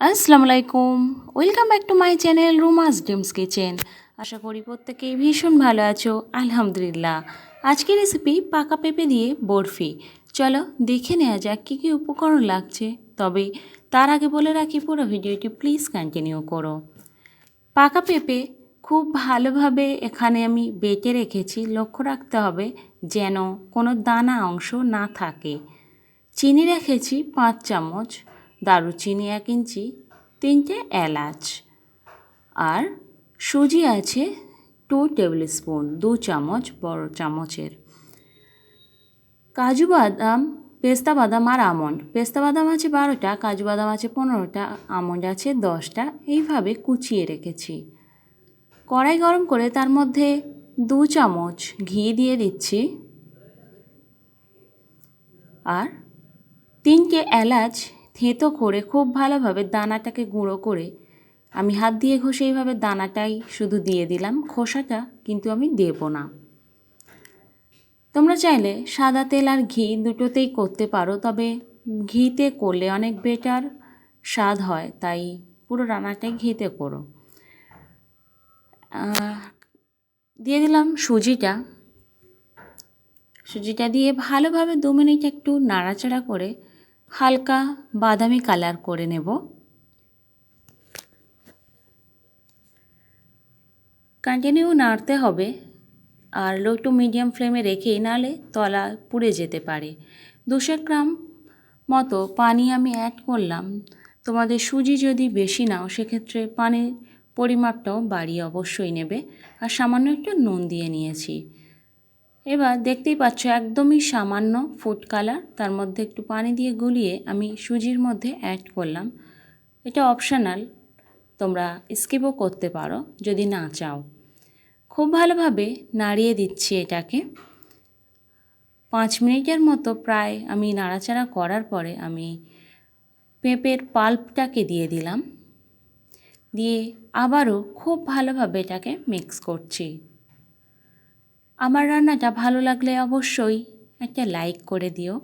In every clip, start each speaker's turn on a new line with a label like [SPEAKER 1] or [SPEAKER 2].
[SPEAKER 1] আসসালামু আলাইকুম, welcome back to my channel Ruma's dreams kitchen. আশা করি প্রত্যেকেই ভীষণ ভালো আছো, আলহামদুলিল্লাহ। আজকের রেসিপি পাকা পেঁপে দিয়ে বরফি। চলো দেখে নেওয়া যাক কী কী উপকরণ লাগছে। তবে তার আগে বলে রাখি, পুরো ভিডিওটি প্লিজ কন্টিনিউ করো। পাকা পেঁপে খুব ভালোভাবে এখানে আমি বেটে রেখেছি। লক্ষ্য রাখতে হবে যেন কোনো দানা অংশ না থাকে। চিনি রেখেছি 5 চামচ, দারুচিনি 1 ইঞ্চি, 3টে এলাচ, আর সুজি আছে 2 টেবিল স্পুন, 2 চামচ বড় চামচের। কাজু বাদাম, পেস্তা বাদাম আর আমন্ড। পেস্তা বাদাম আছে 12টা, কাজু বাদাম আছে 15টা, আমন্ড আছে 10টা, এইভাবে কুচিয়ে রেখেছি। কড়াই গরম করে তার মধ্যে 2 চামচ ঘি দিয়ে দিচ্ছি, আর 3টে এলাচ থেঁতো করে খুব ভালোভাবে দানাটাকে গুঁড়ো করে আমি হাত দিয়ে ঘষে এইভাবে দানাটাই শুধু দিয়ে দিলাম, খোসাটা কিন্তু আমি দেব না। তোমরা চাইলে সাদা তেল আর ঘি দুটোতেই করতে পারো, তবে ঘিতে করলে অনেক বেটার স্বাদ হয়, তাই পুরো রান্নাটাই ঘিতে করো। দিয়ে দিলাম সুজিটা। সুজিটা দিয়ে ভালোভাবে 2 মিনিট একটু নাড়াচাড়া করে হালকা বাদামি কালার করে নেব। কন্টিনিউ নাড়তে হবে, আর লো টু মিডিয়াম ফ্লেমে রেখেই, নাহলে তলা পুড়ে যেতে পারে। 200 গ্রাম মতো পানি আমি অ্যাড করলাম। তোমাদের সুজি যদি বেশি নাও সেক্ষেত্রে পানির পরিমাপটাও বাড়িয়ে অবশ্যই নেবে। আর সামান্য একটু নুন দিয়ে নিয়েছি। এবার দেখতেই পাচ্ছ একদমই সামান্য ফুড কালার, তার মধ্যে একটু পানি দিয়ে গুলিয়ে আমি সুজির মধ্যে অ্যাড করলাম। এটা অপশনাল, তোমরা স্কিপও করতে পারো যদি না চাও। খুব ভালোভাবে নাড়িয়ে দিচ্ছি এটাকে। 5 মিনিটের মতো প্রায় আমি নাড়াচাড়া করার পরে আমি পেঁপের পাল্পটাকে দিয়ে দিলাম, দিয়ে আবারও খুব ভালোভাবে এটাকে মিক্স করছি। আমার রান্নাটা ভালো লাগলে অবশ্যই একটা লাইক করে দিও।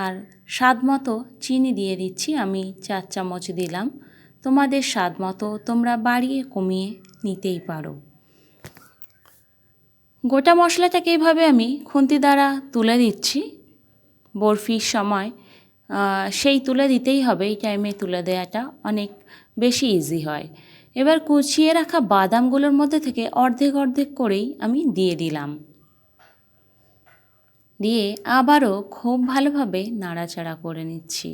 [SPEAKER 1] আর স্বাদ মতো চিনি দিয়ে দিচ্ছি, আমি 4 চামচ দিলাম। তোমাদের স্বাদ মতো তোমরা বাড়িয়ে কমিয়ে নিতেই পারো। গোটা মশলাটাকে এইভাবে আমি খুন্তি দ্বারা তুলে দিচ্ছি। বরফির সময় সেই তুলে দিতেই হবে, এই টাইমে তুলে দেওয়াটা অনেক বেশি ইজি হয়। এবার কুচিয়ে রাখা বাদামগুলোর মধ্যে থেকে অর্ধেক অর্ধেক করেই আমি দিয়ে দিলাম, দিয়ে আবারও খুব ভালোভাবে নাড়াচাড়া করে নিচ্ছি।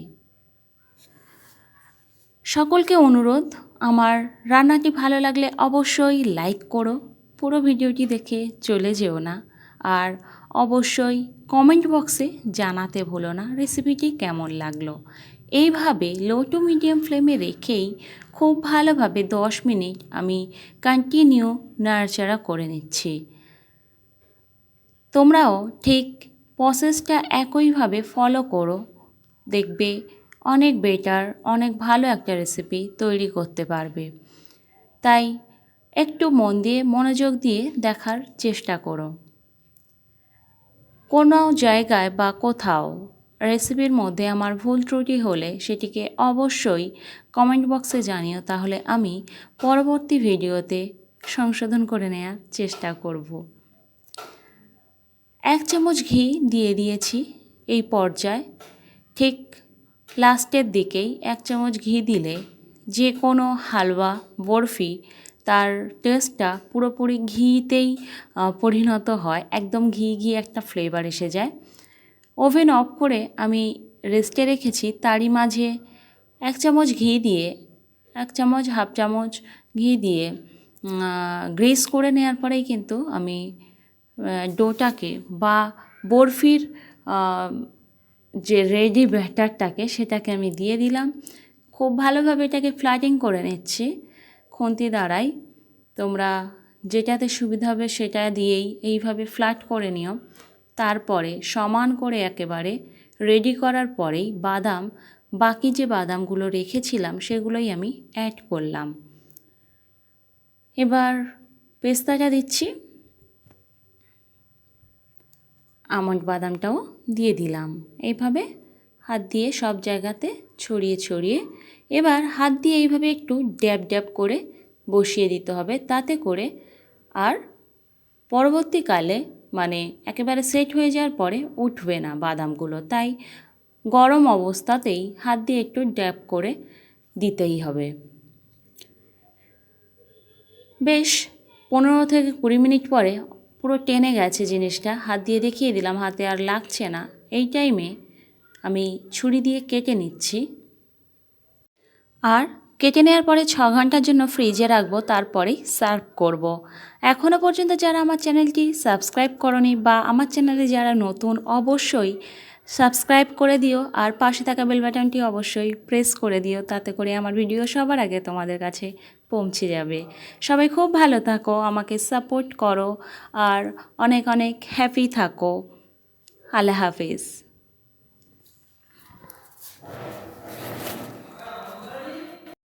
[SPEAKER 1] সকলকে অনুরোধ, আমার রান্নাটি ভালো লাগলে অবশ্যই লাইক করো, পুরো ভিডিওটি দেখে চলে যেও না। আর অবশ্যই কমেন্ট বক্সে জানাতে ভুলো না রেসিপিটি কেমন লাগলো। এইভাবে লো টু মিডিয়াম ফ্লেমে রেখেই খুব ভালোভাবে 10 মিনিট আমি কন্টিনিউ নাড়াচাড়া করে নিচ্ছি। তোমরাও ঠিক প্রসেসটা একইভাবে ফলো করো, দেখবে অনেক বেটার, অনেক ভালো একটা রেসিপি তৈরি করতে পারবে। তাই একটু মন দিয়ে মনোযোগ দিয়ে দেখার চেষ্টা করো। কোনো জায়গায় বা কোথাও রেসিপির মধ্যে আমার ভুল ত্রুটি হলে সেটিকে অবশ্যই কমেন্ট বক্সে জানিও, তাহলে আমি পরবর্তী ভিডিওতে সংশোধন করে নেওয়ার চেষ্টা করব। 1 চামচ ঘি দিয়ে দিয়েছি এই পর্যায়ে। ঠিক লাস্টের দিকেই 1 চামচ ঘি দিলে যে কোনো হালুয়া, বরফি, তার টেস্টটা পুরোপুরি ঘিতেই পরিণত হয়, একদম ঘি ঘি একটা ফ্লেভার এসে যায়। ওভেন অফ করে আমি রেস্টে রেখেছি, তারই মাঝে 1 চামচ ঘি দিয়ে, 1 চামচ হাফ চামচ ঘি দিয়ে গ্রেস করে নেওয়ার পরেই কিন্তু আমি ডোটাকে বা বরফির যে রেডি ব্যাটারটাকে সেটাকে আমি দিয়ে দিলাম। খুব ভালোভাবে এটাকে ফ্ল্যাটিং করে নিচ্ছি খুন্তি দ্বারাই। তোমরা যেটাতে সুবিধা হবে সেটা দিয়েই এইভাবে ফ্ল্যাট করে নিও। তারপরে সমান করে একেবারে রেডি করার পরেই বাকি যে বাদামগুলো রেখেছিলাম সেগুলোই আমি অ্যাড করলাম। এবার পেস্তাটা দিচ্ছি, আমন্ড বাদামটাও দিয়ে দিলাম। এইভাবে হাত দিয়ে সব জায়গাতে ছড়িয়ে ছড়িয়ে এবার হাত দিয়ে এইভাবে একটু ড্যাব ড্যাব করে বসিয়ে দিতে হবে, তাতে করে আর পরবর্তীকালে মানে একেবারে সেট হয়ে যাওয়ার পরে উঠবে না বাদামগুলো। তাই গরম অবস্থাতেই হাত দিয়ে একটু ড্যাব করে দিতেই হবে। বেশ 15 থেকে 20 মিনিট পরে পুরো টেনে গেছে জিনিসটা, হাত দিয়ে দেখিয়ে দিলাম হাতে আর লাগছে না। এই টাইমে আমি ছুরি দিয়ে কেটে নিচ্ছি, আর কেটে নেওয়ার পরে 6 ঘন্টার জন্য ফ্রিজে রাখবো, তারপরেই সার্ভ করব। এখনও পর্যন্ত যারা আমার চ্যানেলটি সাবস্ক্রাইব করনি বা আমার চ্যানেলে যারা নতুন, অবশ্যই সাবস্ক্রাইব করে দিও, আর পাশে থাকা বেল বাটনটি অবশ্যই প্রেস করে দিও, তাতে করে আমার ভিডিও সবার আগে তোমাদের কাছে পৌঁছে যাবে। সবাই খুব ভালো থাকো, আমাকে সাপোর্ট করো, আর অনেক অনেক হ্যাপি থাকো। আল্লাহ হাফিজ।